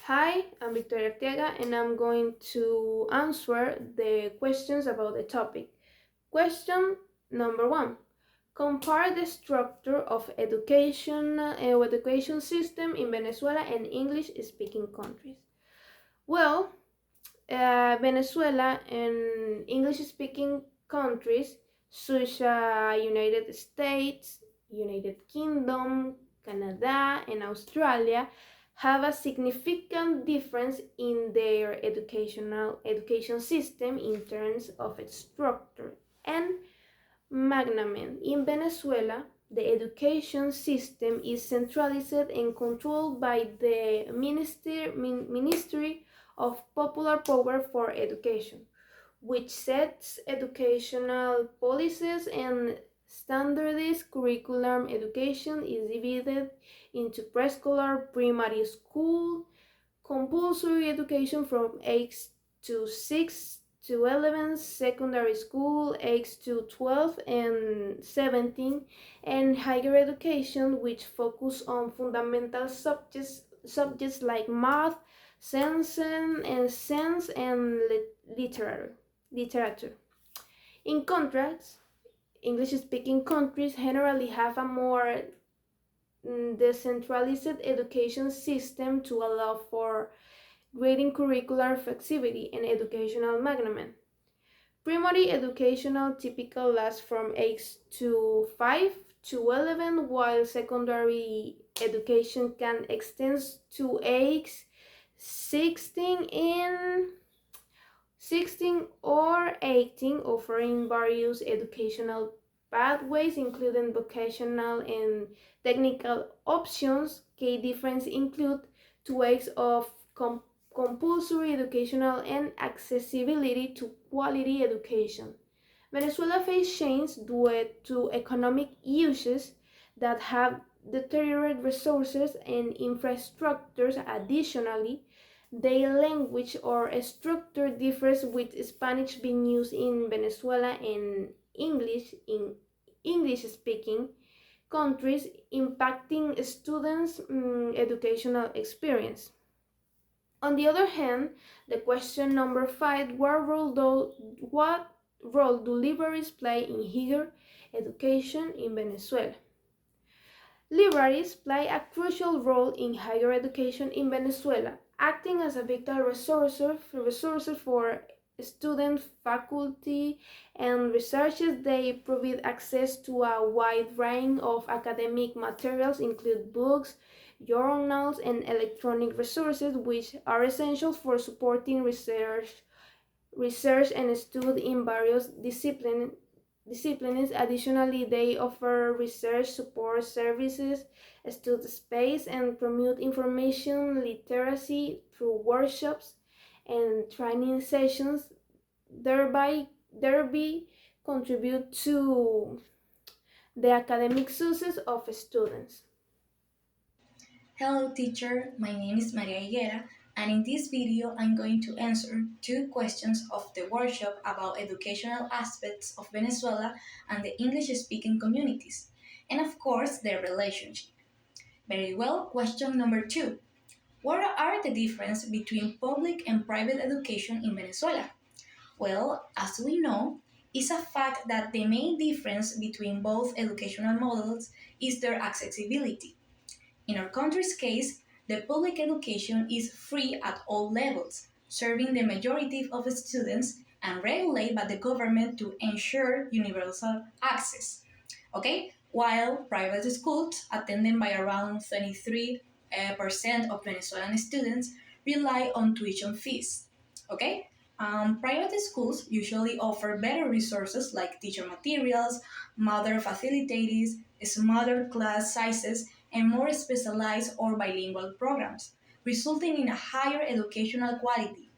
Hi, I'm Victoria Arteaga and I'm going to answer the questions about the topic. Question number one. Compare the structure of education system in Venezuela and English-speaking countries. Well, Venezuela and English-speaking countries such as United States, United Kingdom, Canada, and Australia have a significant difference in their education system in terms of its structure and management. In Venezuela, the education system is centralized and controlled by the Ministry of Popular Power for Education, which sets educational policies and standardized curriculum. Education is divided into preschooler, primary school, compulsory education from age to 6 to 11, secondary school age to 12 and 17, and higher education which focus on fundamental subjects like math, sense and literature. In contrast, English speaking countries generally have a more decentralized education system to allow for grading, curricular flexibility, and educational management. Primary educational typically lasts from age to 5 to 11, while secondary education can extend to age 16 in 16 or 18, offering various educational pathways, including vocational and technical options. Key differences include two ways of compulsory educational and accessibility to quality education. Venezuela faces change due to economic issues that have deteriorated resources and infrastructures. Additionally, their language or structure differs, with Spanish being used in Venezuela and English in English speaking countries, impacting students' educational experience. On the other hand, the question number five, what role do libraries play in higher education in Venezuela? Libraries play a crucial role in higher education in Venezuela, acting as a vital resource for students, faculty, and researchers. They provide access to a wide range of academic materials, including books, journals, and electronic resources, which are essential for supporting research and study in various disciplines. Additionally, they offer research support services, study space, and promote information literacy through workshops and training sessions, thereby contribute to the academic success of students. Hello teacher, my name is María Higuera, and in this video I'm going to answer two questions of the workshop about educational aspects of Venezuela and the English-speaking communities, and of course their relationship. Very well, question number two. What are the differences between public and private education in Venezuela? Well, as we know, it's a fact that the main difference between both educational models is their accessibility. In our country's case, the public education is free at all levels, serving the majority of students and regulated by the government to ensure universal access. Okay, while private schools, attended by around 23% of Venezuelan students, rely on tuition fees. Okay, private schools usually offer better resources like teacher materials, modern facilities, smaller class sizes, and more specialized or bilingual programs, resulting in a higher educational quality.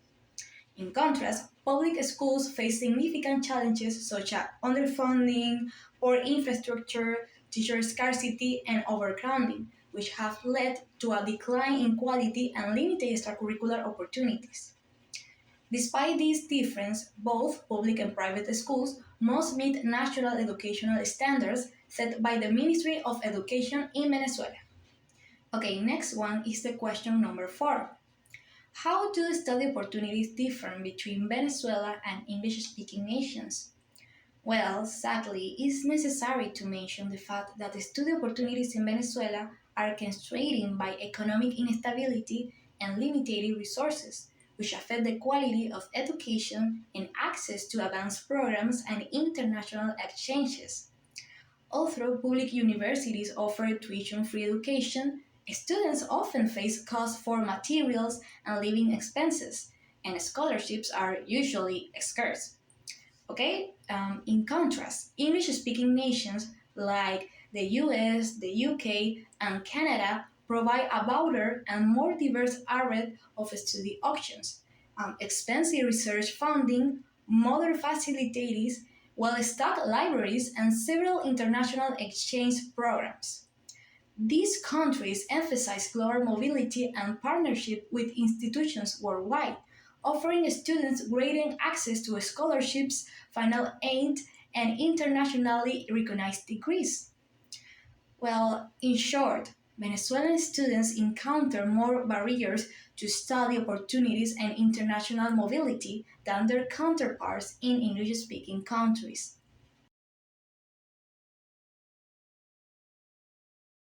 In contrast, public schools face significant challenges such as underfunding, poor infrastructure, teacher scarcity, and overcrowding, which have led to a decline in quality and limited extracurricular opportunities. Despite this difference, both public and private schools must meet national educational standards set by the Ministry of Education in Venezuela. Okay, next one is the question number four. How do study opportunities differ between Venezuela and English-speaking nations? Well, sadly, it's necessary to mention the fact that the study opportunities in Venezuela are constrained by economic instability and limited resources, which affect the quality of education and access to advanced programs and international exchanges. Although public universities offer tuition free education, students often face costs for materials and living expenses, and scholarships are usually scarce. Okay? In contrast, English speaking nations like the US, the UK, and Canada provide a broader and more diverse array of study options, expensive research funding, modern facilities, well stocked libraries, and several international exchange programs. These countries emphasize global mobility and partnership with institutions worldwide, offering students greater access to scholarships, financial aid, and internationally recognized degrees. Well, in short, Venezuelan students encounter more barriers to study opportunities and international mobility than their counterparts in English speaking countries.